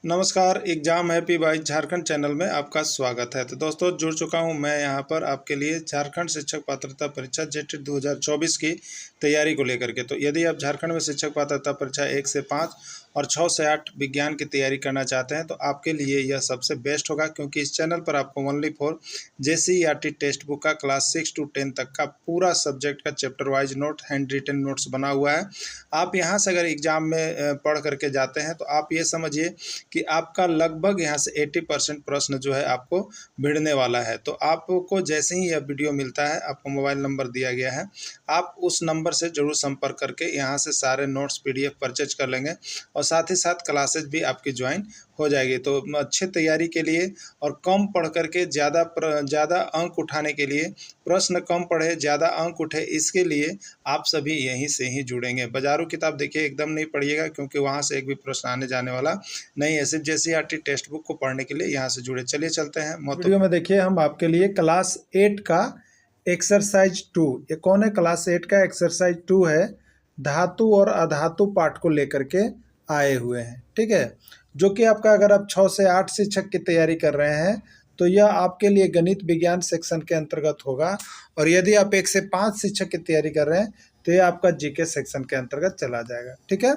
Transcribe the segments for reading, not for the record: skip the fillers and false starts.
नमस्कार, exam happy by Jharkhand channel में आपका स्वागत है। तो दोस्तों जुड़ चुका हूं मैं यहां पर आपके लिए झारखंड शिक्षक पात्रता परीक्षा जेटेट 2024 की तैयारी को लेकर के। तो यदि आप झारखंड में शिक्षक पात्रता परीक्षा 1 से 5 और 6 से 8 विज्ञान की तैयारी करना चाहते हैं तो आपके लिए यह सबसे बेस्ट होगा, क्योंकि इस चैनल पर आपको only for JCERT text book का क्लास 6 to 10 तक का पूरा सब्जेक्ट का chapter wise note, hand written notes बना हुआ है। आप यहाँ से अगर एग्जाम में पढ़ करके जाते हैं तो आप ये समझिए कि आपका लगभग यहाँ से 80% प्रश्न जो है आपको भिड़ने वाला है। तो आपको जैसे ही यह वीडियो मिलता है, आपको मोबाइल नंबर दिया गया है, आप उस नंबर से जरूर संपर्क करके यहाँ से सारे नोट्स पीडीएफ परचेज कर लेंगे और साथ ही साथ क्लासेज भी आपकी ज्वाइन हो जाएगी। तो अच्छे तैयारी के लिए और कम पढ़ करके ज़्यादा अंक उठाने के लिए, प्रश्न कम पढ़े ज़्यादा अंक उठे, इसके लिए आप सभी यहीं से ही जुड़ेंगे। बाजारू किताब देखिए एकदम नहीं पढ़िएगा, क्योंकि वहाँ से एक भी प्रश्न आने जाने वाला नहीं है। सिर्फ जेसीईआरटी टेक्स्ट बुक को पढ़ने के लिए यहाँ से जुड़े। चलिए चलते हैं वीडियो में। देखिए हम आपके लिए क्लास 8 का एक्सरसाइज 2, ये कौन है? क्लास 8 का एक्सरसाइज 2 है, धातु और अधातु पाठ को लेकर के आए हुए हैं। ठीक है, जो कि आपका अगर आप 6 से 8 शिक्षक की तैयारी कर रहे हैं तो यह आपके लिए गणित विज्ञान सेक्शन के अंतर्गत होगा, और यदि आप 1 से 5 शिक्षक की तैयारी कर रहे हैं तो यह आपका जीके सेक्शन के अंतर्गत चला जाएगा। ठीक है,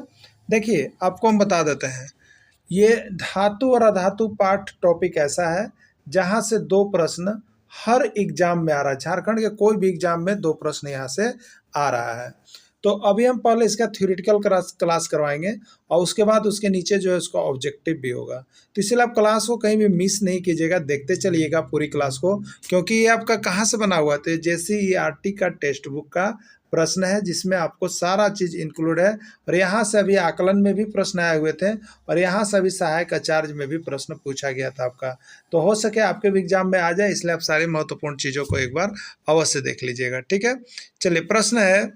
देखिए आपको हम बता देते हैं, ये धातु और अधातु पाठ टॉपिक ऐसा है जहाँ से 2 प्रश्न हर एग्जाम में आ रहा है। झारखंड के कोई भी एग्जाम में 2 प्रश्न यहाँ से आ रहा है। तो अभी हम पहले इसका थ्योरेटिकल क्लास करवाएंगे और उसके बाद उसके नीचे जो है उसका ऑब्जेक्टिव भी होगा। तो इसलिए आप क्लास को कहीं भी मिस नहीं कीजिएगा, देखते चलिएगा पूरी क्लास को, क्योंकि ये आपका कहाँ से बना हुआ है? तो जेसीईआरटी का टेक्स्ट बुक का प्रश्न है, जिसमें आपको सारा चीज़ इंक्लूड है। और यहाँ से अभी आकलन में भी प्रश्न आए हुए थे, और यहाँ से अभी सहायक आचार्य में भी प्रश्न पूछा गया था आपका। तो हो सके आपके भी एग्जाम में आ जाए, इसलिए आप सारी महत्वपूर्ण चीज़ों को एक बार अवश्य देख लीजिएगा। ठीक है, चलिए प्रश्न है,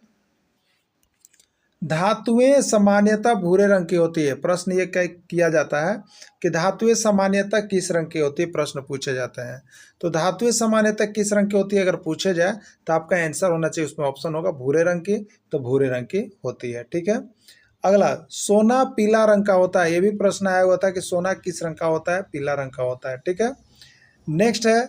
धातुएं सामान्यतः भूरे रंग की होती है। प्रश्न ये किया जाता है कि धातुएं सामान्यतः किस रंग की होती है, प्रश्न पूछे जाते हैं। तो धातुएं सामान्यतः किस रंग की होती है अगर पूछे जाए तो आपका आंसर होना चाहिए, उसमें ऑप्शन होगा भूरे रंग की, तो भूरे रंग की होती है। ठीक है, अगला, सोना पीला रंग का होता है। ये भी प्रश्न आया हुआ था कि सोना किस रंग का होता है? पीला रंग का होता है। ठीक है, नेक्स्ट है,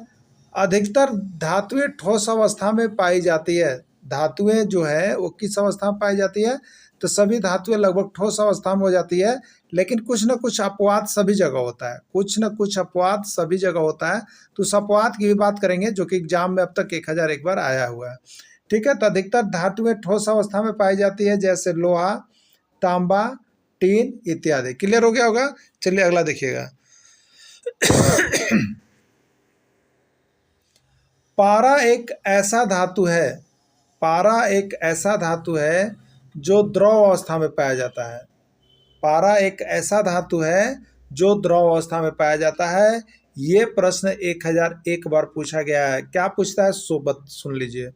अधिकतर धातुएं ठोस अवस्था में पाई जाती है। धातुएं जो है वो किस अवस्था में पाई जाती है? तो सभी धातुएं लगभग ठोस अवस्था में हो जाती है, लेकिन कुछ न कुछ अपवाद सभी जगह होता है। कुछ न कुछ अपवाद सभी जगह होता है, तो उस अपवाद की भी बात करेंगे जो कि एग्जाम में अब तक 1001 बार आया हुआ है। ठीक है, तो अधिकतर धातुएं ठोस अवस्था में पाई जाती है, जैसे लोहा, तांबा, टीन इत्यादि। क्लियर हो गया होगा? चलिए अगला देखिएगा। पारा एक ऐसा धातु है, पारा एक ऐसा धातु है जो द्रव अवस्था में पाया जाता है। पारा एक ऐसा धातु है जो द्रव अवस्था में पाया जाता है। ये प्रश्न 1001 बार पूछा गया है। क्या पूछता है? सोबत सुन लीजिए।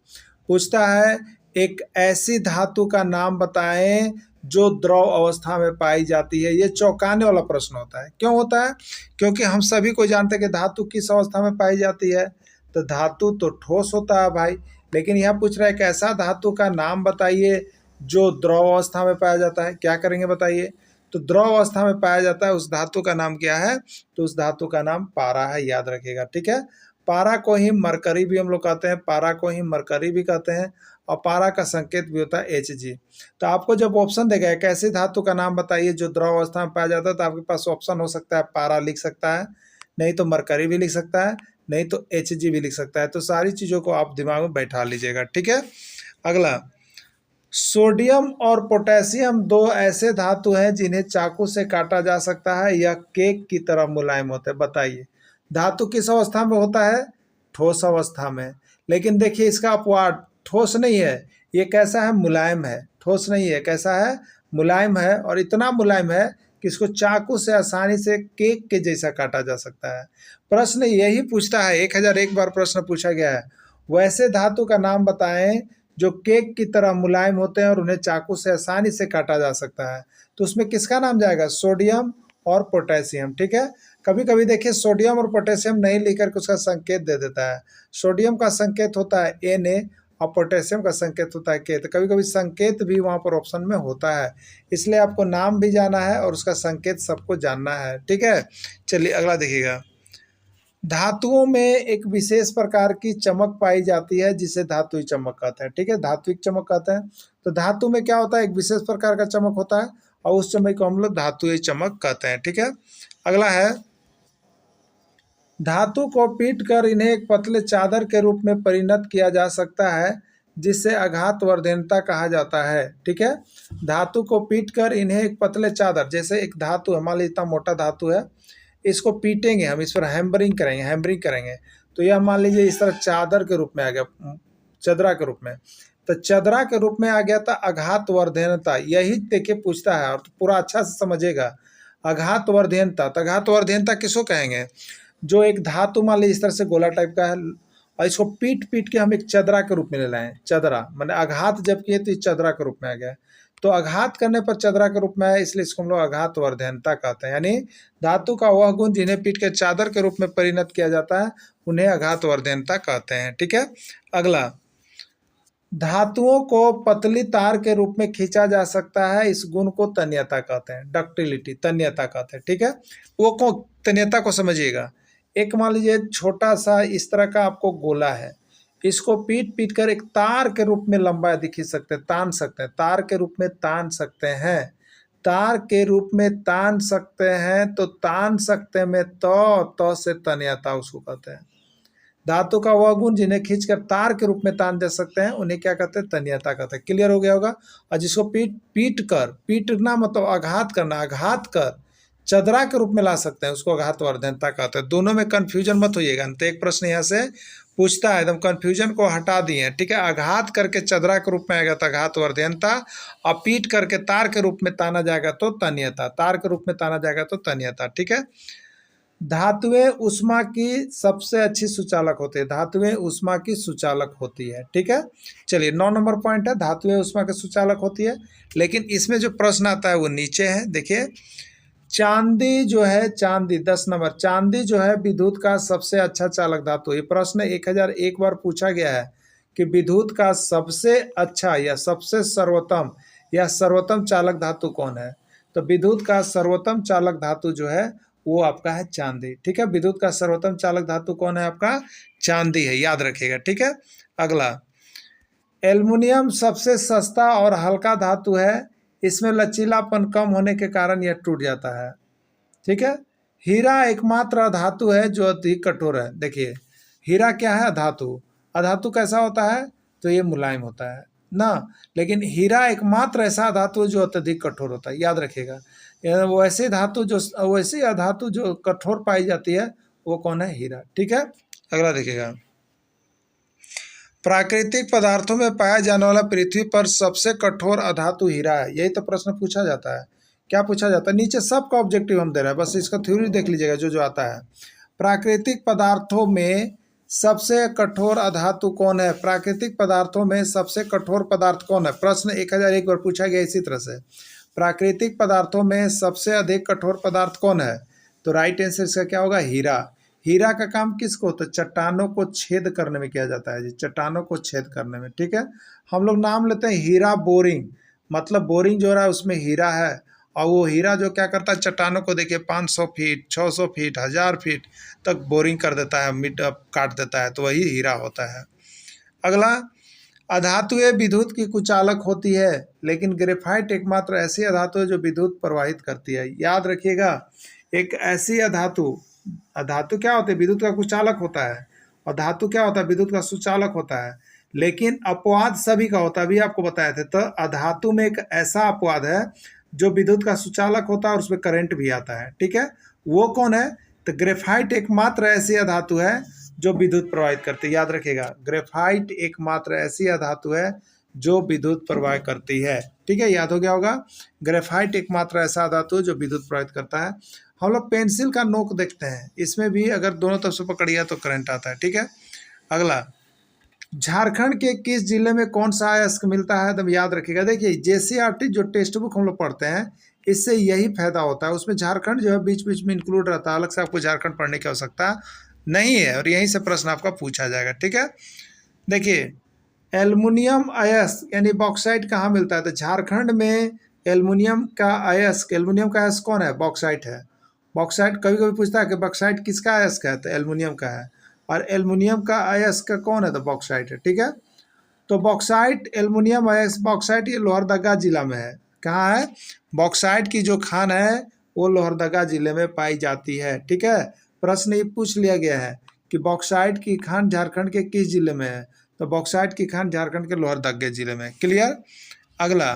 पूछता है, एक ऐसी धातु का नाम बताएं जो द्रव अवस्था में पाई जाती है। ये चौंकाने वाला प्रश्न होता है। क्यों होता है? क्योंकि हम सभी को जानते हैं कि धातु किस अवस्था में पाई जाती है, तो धातु तो ठोस होता है भाई, लेकिन यह पूछ रहा है एक ऐसा धातु का नाम बताइए जो द्रव अवस्था में पाया जाता है। क्या करेंगे बताइए? तो द्रव अवस्था में पाया जाता है, उस धातु का नाम क्या है? तो उस धातु का नाम पारा है, याद रखिएगा। ठीक है, पारा को ही मरकरी भी हम लोग कहते हैं, पारा को ही मरकरी भी कहते हैं, और पारा का संकेत भी होता है Hg। तो आपको जब ऑप्शन देगा एक ऐसी धातु का नाम बताइए जो द्रव अवस्था में पाया जाता है, तो आपके पास ऑप्शन हो सकता है पारा लिख सकता है, नहीं तो मरकरी भी लिख सकता है, नहीं तो Hg भी लिख सकता है। तो सारी चीज़ों को आप दिमाग में बैठा लीजिएगा। ठीक है, अगला, सोडियम और पोटेशियम 2 ऐसे धातु हैं जिन्हें चाकू से काटा जा सकता है, यह केक की तरह मुलायम होते हैं। बताइए धातु किस अवस्था में होता है? ठोस अवस्था में। लेकिन देखिए इसका अपवाद, ठोस नहीं है, ये कैसा है? मुलायम है। ठोस नहीं है, कैसा है? मुलायम है, और इतना मुलायम है कि इसको चाकू से आसानी से केक के जैसा काटा जा सकता है। प्रश्न यही पूछता है, 1001 बार प्रश्न पूछा गया है, वैसे धातु का नाम बताएं जो केक की तरह मुलायम होते हैं और उन्हें चाकू से आसानी से काटा जा सकता है। तो उसमें किसका नाम जाएगा? सोडियम और पोटेशियम। ठीक है, कभी कभी देखिए सोडियम और पोटेशियम नहीं लिख करके उसका संकेत दे देता है। सोडियम का संकेत होता है Na और पोटेशियम का संकेत होता है के। तो कभी कभी संकेत भी वहाँ पर ऑप्शन में होता है, इसलिए आपको नाम भी जाना है और उसका संकेत सबको जानना है। ठीक है, चलिए अगला देखिएगा। धातुओं में एक विशेष प्रकार की चमक पाई जाती है जिसे धातुई चमक कहते हैं। ठीक है, धात्विक चमक कहते हैं। तो धातु में क्या होता है, एक विशेष प्रकार का चमक होता है और उस चमक को हम लोग धातुई चमक कहते हैं। ठीक है, अगला है, धातु को पीट कर इन्हें एक पतले चादर के रूप में परिणत किया जा सकता है जिससे आघात वर्धनता कहा जाता है। ठीक है, धातु को पीट कर इन्हें एक पतले चादर, जैसे एक धातु है, मान लीजिए इतना मोटा धातु है, इसको पीटेंगे हम, इस पर हैमरिंग करेंगे तो यह मान लीजिए इस तरह चादर के रूप में आ गया, चदरा के रूप में। तो चदरा के रूप में आ गया था आघात वर्धनता, यही देखिए पूछता है और पूरा अच्छा से समझेगा। आघात वर्धनता, तो आघात वर्धनता किसको कहेंगे, जो एक धातु मान लीजिए इस तरह से गोला टाइप का है और इसको पीट पीट के हम एक चदरा के रूप में ले लाएं। चदरा मैंने आघात जब किए तो चदरा के रूप में आ गया, तो आघात करने पर चदरा के रूप में आया, इसलिए इसको हम लोग आघात वर्धनता कहते हैं। यानी धातु का वह गुण जिन्हें पीट के चादर के रूप में परिणत किया जाता है उन्हें आघात वर्धनता कहते हैं। ठीक है, अगला, धातुओं को पतली तार के रूप में खींचा जा सकता है, इस गुण को तन्यता कहते हैं, डक्टिलिटी, तन्यता कहते हैं। ठीक है, वो को तन्यता को समझिएगा। एक मान लीजिए छोटा सा इस तरह का आपको गोला है, इसको पीट पीट कर एक तार के रूप में लंबा दिखी सकते हैं, तान सकते हैं, तार के रूप में तान सकते हैं, तार के रूप में तान सकते हैं। तो तान सकते में तो से तन्यता उसको कहते हैं। धातु का वह गुण जिन्हें खींचकर तार के रूप में तान दे सकते हैं उन्हें क्या कहते हैं, तन्यता कहते हैं। क्लियर हो गया होगा। और जिसको पीटना मतलब आघात करना, आघात कर चदरा के रूप में ला सकते हैं उसको आघात वर्धनता कहते हैं। दोनों में कंफ्यूजन मत होइएगा, तो एक प्रश्न यहाँ से पूछता है, एकदम कंफ्यूजन को हटा दिए। ठीक है, आघात करके चदरा के रूप में आएगा तो आघात वर्धनता, और पीट करके तार के रूप में ताना जाएगा तो तन्यता, तार के रूप में ताना जाएगा तो तन्यता। ठीक है, धातुएं उष्मा की सबसे अच्छी सुचालक होती है, धातुएं उष्मा की सुचालक होती है। ठीक है, चलिए 9 नंबर पॉइंट है, धातुएं उष्मा की सुचालक होती है। लेकिन इसमें जो प्रश्न आता है वो नीचे है, देखिए। चांदी जो है, चांदी 10 नंबर, चांदी जो है विद्युत का सबसे अच्छा चालक धातु। ये प्रश्न 1001 बार पूछा गया है कि विद्युत का सबसे अच्छा या सबसे सर्वोत्तम चालक धातु कौन है। तो विद्युत का सर्वोत्तम चालक धातु जो है वो आपका है चांदी। ठीक है, विद्युत का सर्वोत्तम चालक धातु कौन है, आपका चांदी है, याद रखिएगा। ठीक है, अगला, एल्युमिनियम सबसे सस्ता और हल्का धातु है, इसमें लचीलापन कम होने के कारण यह टूट जाता है। ठीक है, हीरा एकमात्र धातु है जो अधिक कठोर है। देखिए हीरा क्या है, अधातु। अधातु कैसा होता है, तो ये मुलायम होता है ना, लेकिन हीरा एकमात्र ऐसा धातु है जो अत्यधिक कठोर होता है, याद रखिएगा। वैसी अधातु जो कठोर पाई जाती है वो कौन है, हीरा। ठीक है, अगला देखिएगा। प्राकृतिक पदार्थों में पाया जाने वाला पृथ्वी पर सबसे कठोर अधातु हीरा है, यही तो प्रश्न पूछा जाता है। क्या पूछा जाता है, नीचे सबका ऑब्जेक्टिव हम दे रहे हैं, बस इसका थ्योरी देख लीजिएगा जो जो आता है। प्राकृतिक पदार्थों में सबसे कठोर अधातु कौन है, प्राकृतिक पदार्थों में सबसे कठोर पदार्थ कौन है, प्रश्न 1001 बार पूछा गया इसी तरह से। प्राकृतिक पदार्थों में सबसे अधिक कठोर पदार्थ कौन है, तो राइट आंसर इसका क्या होगा, हीरा। हीरा का काम किसको होता है, चट्टानों को छेद करने में किया जाता है जी, चट्टानों को छेद करने में। ठीक है, हम लोग नाम लेते हैं हीरा बोरिंग, मतलब बोरिंग जो रहा है उसमें हीरा है, और वो हीरा जो क्या करता है, चट्टानों को देखिए 500 फीट 600 फीट 1000 फीट तक बोरिंग कर देता है, मिट काट देता है, तो वही हीरा होता है। अगला, अधातुएं विद्युत की कुचालक होती है, लेकिन ग्रेफाइट एकमात्र ऐसी अधातु है जो विद्युत प्रवाहित करती है। याद रखिएगा, एक ऐसी अधातु क्या होती है, विद्युत का कुचालक होता है, और धातु क्या होता है, विद्युत का सुचालक होता है, लेकिन अपवाद सभी का होता है, अभी आपको बताए थे। तो अधातु में एक ऐसा अपवाद है जो विद्युत का सुचालक होता है और उसमें करंट भी आता है। ठीक है, वो कौन है, तो ग्रेफाइट एकमात्र ऐसी अधातु है जो विद्युत प्रवाहित करती है। याद रखिएगा, ग्रेफाइट एकमात्र ऐसी अधातु है जो विद्युत प्रवाह करती है। ठीक है, याद हो गया होगा, ग्रेफाइट एकमात्र ऐसा धातु है जो विद्युत प्रवाहित करता है। हम लोग पेंसिल का नोक देखते हैं, इसमें भी अगर दोनों तरफ से पकड़िए तो करंट आता है। ठीक है, अगला, झारखंड के किस जिले में कौन सा अयस्क मिलता है, तो याद रखिएगा। देखिए JCRT जो टेक्स्ट बुक हम लोग पढ़ते हैं इससे यही फायदा होता है, उसमें झारखंड जो है बीच बीच में इंक्लूड रहता है, अलग से आपको झारखंड पढ़ने की आवश्यकता नहीं है, और यहीं से प्रश्न आपका पूछा जाएगा। ठीक है, देखिए एल्युमिनियम अयस्क यानी बॉक्साइट कहाँ मिलता है? तो झारखंड में एल्युमिनियम का अयस्क, एल्युमिनियम का अयस्क कौन है? बॉक्साइट है। बॉक्साइट कभी कभी पूछता है कि बॉक्साइट किसका अयस्क है? तो एल्युमिनियम का है। और एल्युमिनियम का अयस्क कौन है? तो बॉक्साइट है। ठीक है, तो बॉक्साइट एल्युमिनियम अयस्क बॉक्साइट ये लोहरदगा जिला में है। कहाँ है? बॉक्साइट की जो खान है वो लोहरदगा जिले में पाई जाती है। ठीक है, प्रश्न ये पूछ लिया गया है कि बॉक्साइट की खान झारखंड के किस जिले में है? तो बॉक्साइट की खान झारखंड के लोहरदगा जिले में। क्लियर। अगला,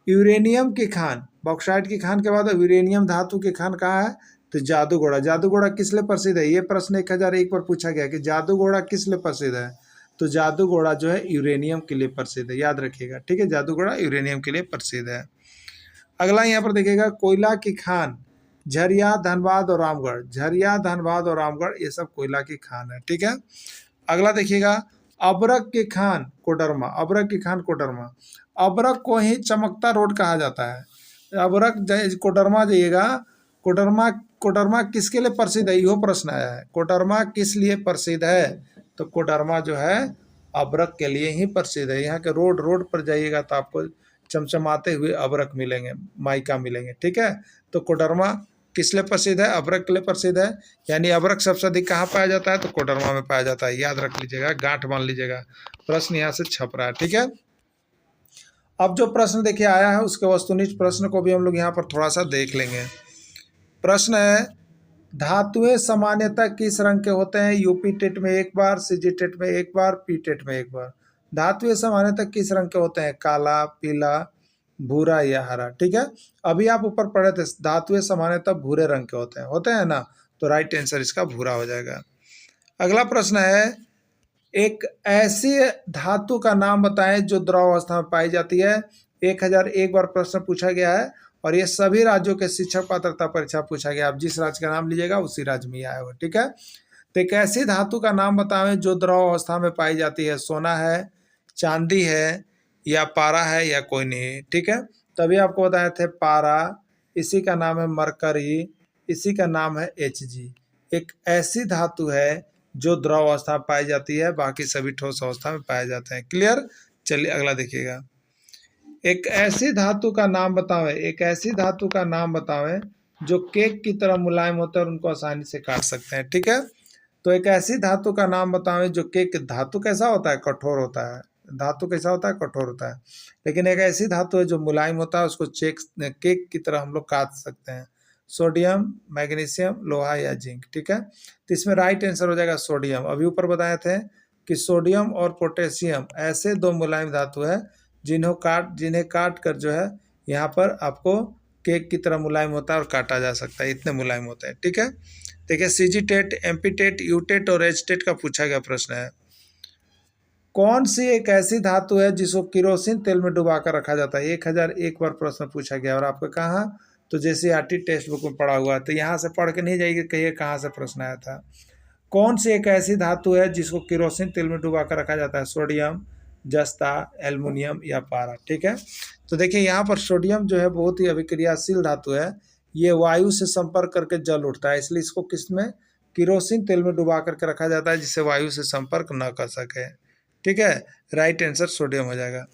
यूरेनियम की खान, बॉक्साइट की खान के बाद यूरेनियम धातु की खान कहाँ है? तो जादूगोड़ा। जादूगोड़ा किस लिए प्रसिद्ध है? ये प्रश्न 1001 पर पूछा गया कि जादूगोड़ा किस लिए प्रसिद्ध है? तो जादूगोड़ा जो है यूरेनियम के लिए प्रसिद्ध है, याद रखिएगा। ठीक है, जादूगोड़ा यूरेनियम के लिए प्रसिद्ध है। अगला यहाँ पर देखिएगा, कोयला की खान झरिया, धनबाद और रामगढ़। झरिया, धनबाद और रामगढ़ ये सब कोयला की खान है। ठीक है, अगला देखिएगा, अबरक की खान कोडरमा। अबरक की खान कोडरमा। अबरक को ही चमकता रोड कहा जाता है। अबरक कोडरमा जाइएगा। कोडरमा, कोडरमा किसके लिए प्रसिद्ध है? यो प्रश्न आया है। कोडरमा किस लिए प्रसिद्ध है? तो कोडरमा जो है अबरक के लिए ही प्रसिद्ध है। यहाँ के रोड रोड पर जाइएगा तो आपको चमचमाते हुए अबरक मिलेंगे, माइका मिलेंगे। ठीक है, तो कोडरमा किस लिए प्रसिद्ध है? अबरक के लिए प्रसिद्ध है। यानी अबरक सबसे अधिक कहाँ पाया जाता है? तो कोडरमा में पाया जाता है। याद रख लीजिएगा, गांठ मान लीजिएगा, प्रश्न यहाँ से छप रहा है। ठीक है, अब जो प्रश्न देखिए आया है उसके वस्तुनिष्ठ प्रश्न को भी हम लोग यहाँ पर थोड़ा सा देख लेंगे। प्रश्न है, धातुएं सामान्यतः किस रंग के होते हैं? यूपी टेट में एक बार, सीजी टेट में एक बार, पी टेट में एक बार। धातुएं सामान्यतः किस रंग के होते हैं? काला, पीला, भूरा या हरा। ठीक है, अभी आप ऊपर पढ़े थे धातुएं सामान्यतः भूरे रंग के होते हैं ना, तो राइट आंसर इसका भूरा हो जाएगा। अगला प्रश्न है, एक ऐसी धातु का नाम बताएं जो द्रव अवस्था में पाई जाती है। 1001 बार प्रश्न पूछा गया है और ये सभी राज्यों के शिक्षक पात्रता परीक्षा पूछा गया। आप जिस राज्य का नाम लीजिएगा उसी राज्य में आया होगा। ठीक है, तो एक ऐसी धातु का नाम बताएं जो द्रव अवस्था में पाई जाती है। सोना है, चांदी है, या पारा है, या कोई नहीं। ठीक है, तभी आपको बताए थे पारा, इसी का नाम है मरकरी, इसी का नाम है Hg। एक ऐसी धातु है जो द्रव अवस्था में पाई जाती है, बाकी सभी ठोस अवस्था में पाए जाते हैं। क्लियर। चलिए अगला देखिएगा, एक ऐसी धातु का नाम बतावें, एक ऐसी धातु का नाम बतावें जो केक की तरह मुलायम होता है और उनको आसानी से काट सकते हैं। ठीक है, तो एक ऐसी धातु का नाम बतावें जो केक, धातु कैसा होता है? कठोर होता है। धातु कैसा होता है? कठोर होता है। लेकिन एक ऐसी धातु है जो मुलायम होता है, उसको केक की तरह हम लोग काट सकते हैं। सोडियम, मैग्नीशियम, लोहा या जिंक। ठीक है, तो इसमें राइट आंसर हो जाएगा सोडियम। अभी ऊपर बताए थे कि सोडियम और पोटेशियम ऐसे दो मुलायम धातु है जिन्हें काट कर जो है यहाँ पर आपको केक की तरह मुलायम होता है और काटा जा सकता है, इतने मुलायम होते हैं। ठीक है, देखिए CG TET, MP TET, U TET और एच टेट का पूछा गया प्रश्न है, कौन सी एक ऐसी धातु है जिसको किरोसिन तेल में डुबाकर रखा जाता है? 1001 बार प्रश्न पूछा गया और आपको कहाँ? तो JCERT टेक्स्ट बुक में पढ़ा हुआ है, तो यहाँ से पढ़ के नहीं जाइए कहिए कहाँ से प्रश्न आया था। कौन सी एक ऐसी धातु है जिसको किरोसिन तेल में डुबाकर रखा जाता है? सोडियम, जस्ता, एल्युमिनियम या पारा। ठीक है, तो देखिए यहाँ पर सोडियम जो है बहुत ही अभिक्रियाशील धातु है। ये वायु से संपर्क करके जल उठता है, इसलिए इसको किस में? किरोसिन तेल में डुबा करके रखा जाता है जिससे वायु से संपर्क न कर सके। ठीक है, राइट आंसर सोडियम हो जाएगा।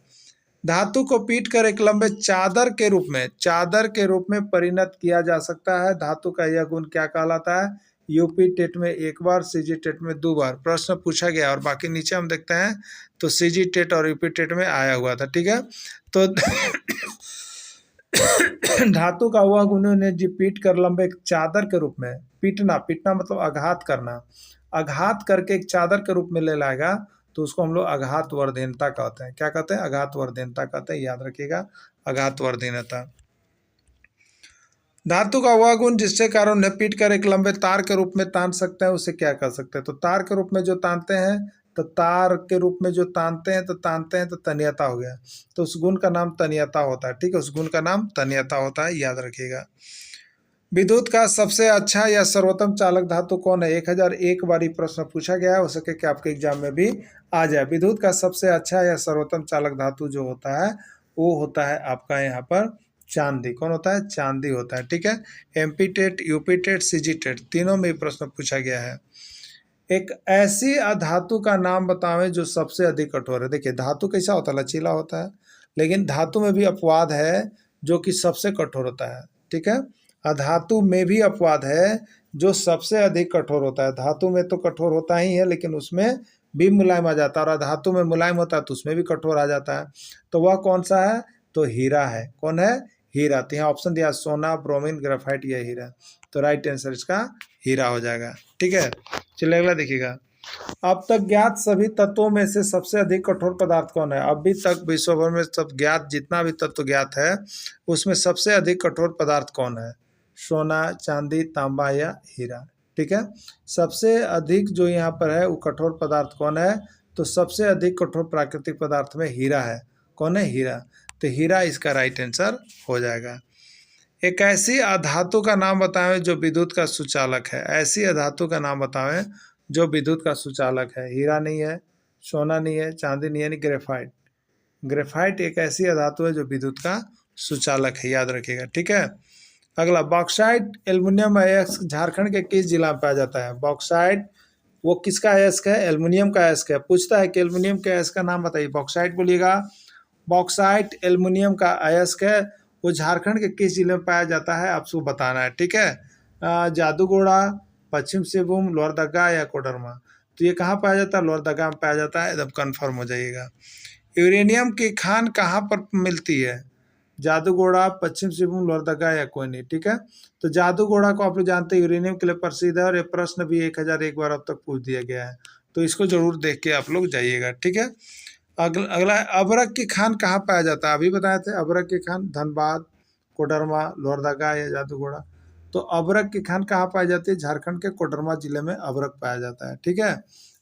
धातु को पीट कर एक लंबे चादर के रूप में परिणत किया जा सकता है। धातु का यह गुण क्या कहलाता है? यूपी टेट में एक बार, सीजी टेट में 2 बार प्रश्न पूछा गया और बाकी नीचे हम देखते हैं तो सीजी टेट और यूपी टेट में आया हुआ था। ठीक है, तो धातु का वह गुण है जो पीट कर लंबे चादर के रूप में, पीटना मतलब आघात करना, आघात करके एक चादर के रूप में ले लाएगा तो उसको हम लोग आघात वर्धीनता कहते हैं। क्या कहते हैं? आघात वर्धीनता कहते हैं, याद रखिएगा, आघात वर्धीनता। धातु का वह गुण जिससे कारण उन्हें पीट कर एक लंबे तार के रूप में तान सकते हैं, उसे क्या कह सकते हैं? तो तार के रूप में जो तानते हैं, तो तार के रूप में जो तानते हैं तो तन्यता हो गया, तो उस गुण का नाम तन्यता होता है। ठीक है, उस गुण का नाम तन्यता होता है, याद रखिएगा। विद्युत का सबसे अच्छा या सर्वोत्तम चालक धातु कौन है? 1001 बार प्रश्न पूछा गया है, हो सके कि आपके एग्जाम में भी आ जाए। विद्युत का सबसे अच्छा या सर्वोत्तम चालक धातु जो होता है वो होता है आपका यहाँ पर चांदी। कौन होता है? चांदी होता है। ठीक है, MP TET, UP TET, CG TET तीनों में प्रश्न पूछा गया है। एक ऐसी अधातु का नाम बतावें जो सबसे अधिक कठोर है। देखिए धातु कैसा होता है, लचीला होता है, लेकिन धातु में भी अपवाद है जो कि सबसे कठोर होता है। ठीक है, अधातु में भी अपवाद है जो सबसे अधिक कठोर होता है। धातु में तो कठोर होता ही है, लेकिन उसमें भी मुलायम आ जाता है, और अधातु में मुलायम होता है तो उसमें भी कठोर आ जाता है। तो वह कौन सा है? तो हीरा है। कौन है? हीरा। तो यहाँ ऑप्शन दिया सोना, ब्रोमीन, ग्रेफाइट या हीरा। तो राइट आंसर इसका हीरा हो जाएगा। ठीक है, चलिए अगला देखिएगा। अब तक ज्ञात सभी तत्वों में से सबसे अधिक कठोर पदार्थ कौन है? अभी तक विश्व भर में सब ज्ञात जितना भी तत्व ज्ञात है उसमें सबसे अधिक कठोर पदार्थ कौन है? सोना, चांदी, तांबा या हीरा। ठीक है, सबसे अधिक जो यहाँ पर है वो कठोर पदार्थ कौन है? तो सबसे अधिक कठोर प्राकृतिक पदार्थ में हीरा है। कौन है? हीरा। तो हीरा इसका राइट आंसर हो जाएगा। एक ऐसी अधातु का नाम बताएं जो विद्युत का सुचालक है। ऐसी अधातु का नाम बताएं जो विद्युत का सुचालक है। हीरा नहीं है, सोना नहीं है, चांदी नहीं है, नहीं ग्रेफाइट। ग्रेफाइट एक ऐसी अधातु है जो विद्युत का सुचालक है, याद रखिएगा। ठीक है, अगला बॉक्साइट एल्युमिनियम अयस्क झारखंड के किस जिला में पाया जाता है? बॉक्साइट वो किसका अयस्क है? एल्युमिनियम का अयस्क है। पूछता है कि एल्युमिनियम के अयस्क का नाम बताइए। बॉक्साइट बोलिएगा। बॉक्साइट एल्युमिनियम का अयस्क है, वो झारखंड के किस जिले में पाया जाता है आपको बताना है। ठीक है, जादूगोड़ा, पश्चिम सिंहभूम, लोहरदगा या कोडरमा। तो ये कहाँ पाया जाता है? लोहरदगा में पाया जाता है, एकदम कन्फर्म हो जाइएगा। यूरेनियम की खान कहाँ पर मिलती है? जादूगोड़ा, पश्चिम सिंहभूम, लोहरदगा या कोयनी। ठीक है, तो जादूगोड़ा को आप लोग जानते हैं यूरेनियम के लिए प्रसिद्ध है, और ये प्रश्न भी 1001 बार अब तक पूछ दिया गया है, तो इसको जरूर देख के आप लोग जाइएगा। ठीक है, अगला अबरक की खान कहाँ पाया जाता है? अभी बताए थे अबरक की खान धनबाद, कोडरमा, लोहरदगा या जादूगोड़ा। तो अबरक की खान कहाँ पाई जाती है? झारखंड के कोडरमा जिले में अबरक पाया जाता है। ठीक है,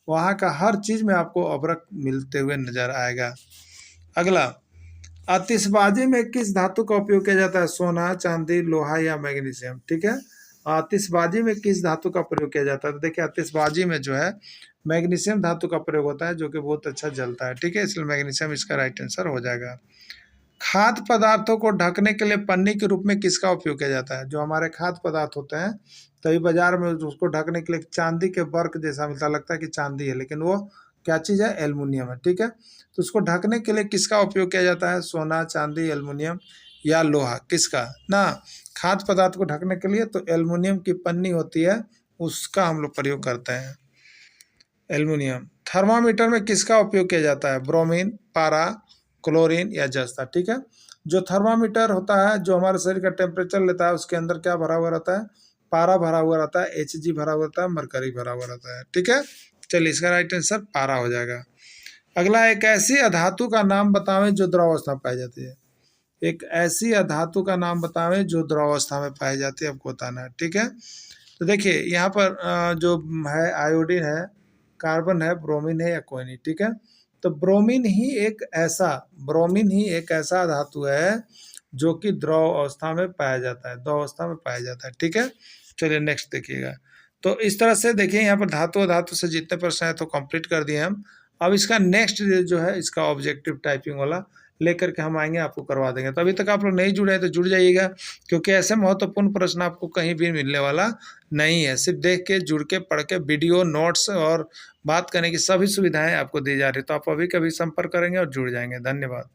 वहाँ का हर चीज में आपको अबरक मिलते हुए नजर आएगा। अगला, आतिशबाजी में किस धातु का उपयोग किया जाता है? सोना, चांदी, लोहा या मैग्नीशियम। ठीक है, आतिशबाजी में किस धातु का प्रयोग किया जाता है? तो देखिए आतिशबाजी में जो है मैग्नीशियम धातु का प्रयोग होता है, जो कि बहुत अच्छा जलता है। ठीक है, इसलिए मैग्नीशियम इसका राइट आंसर हो जाएगा। खाद्य पदार्थों को ढकने के लिए पन्नी के रूप में किसका उपयोग किया जाता है? जो हमारे खाद्य पदार्थ होते हैं, तभी बाजार में उसको ढकने के लिए चांदी के वर्क जैसा मिलता, लगता है कि चांदी है, लेकिन वो क्या चीज़ है? एल्युमिनियम है। ठीक है, तो उसको ढकने के लिए किसका उपयोग किया जाता है? सोना, चांदी, एल्युमिनियम या लोहा? किसका ना? खाद्य पदार्थ को ढकने के लिए तो एल्युमिनियम की पन्नी होती है, उसका हम लोग प्रयोग करते हैं, एल्युमिनियम। थर्मामीटर में किसका उपयोग किया जाता है? ब्रोमीन, पारा, क्लोरीन या जस्ता। ठीक है, जो थर्मामीटर होता है जो हमारे शरीर का टेम्परेचर लेता है, उसके अंदर क्या भरा हुआ रहता है? पारा भरा हुआ रहता है, Hg भरा हुआ रहता है, मरकरी भरा हुआ रहता है। ठीक है, चलिए इसका राइट आंसर पारा हो जाएगा। अगला, एक ऐसी अधातु का नाम बतावें जो द्रवावस्था में पाई जाती है। एक ऐसी अधातु का नाम बतावें जो द्रवावस्था में पाई जाती है, आपको बताना है। ठीक है, तो देखिए यहाँ पर जो है आयोडीन है, कार्बन है, ब्रोमीन है या कोई नहीं। ठीक है, तो ब्रोमीन ही एक ऐसा धातु है जो कि द्रव अवस्था में पाया जाता है, द्रव अवस्था में पाया जाता है। ठीक है, चलिए नेक्स्ट देखिएगा। तो इस तरह से देखिए यहाँ पर धातु से जितने प्रश्न है तो कंप्लीट कर दिए हम। अब इसका नेक्स्ट जो है इसका ऑब्जेक्टिव टाइपिंग वाला लेकर के हम आएंगे, आपको करवा देंगे। तो अभी तक आप लोग नहीं जुड़े हैं तो जुड़ जाइएगा, क्योंकि ऐसे महत्वपूर्ण प्रश्न आपको कहीं भी मिलने वाला नहीं है। सिर्फ देख के, जुड़ के, पढ़ के, वीडियो नोट्स और बात करने की सभी सुविधाएं आपको दी जा रही है। तो आप अभी कभी संपर्क करेंगे और जुड़ जाएंगे। धन्यवाद।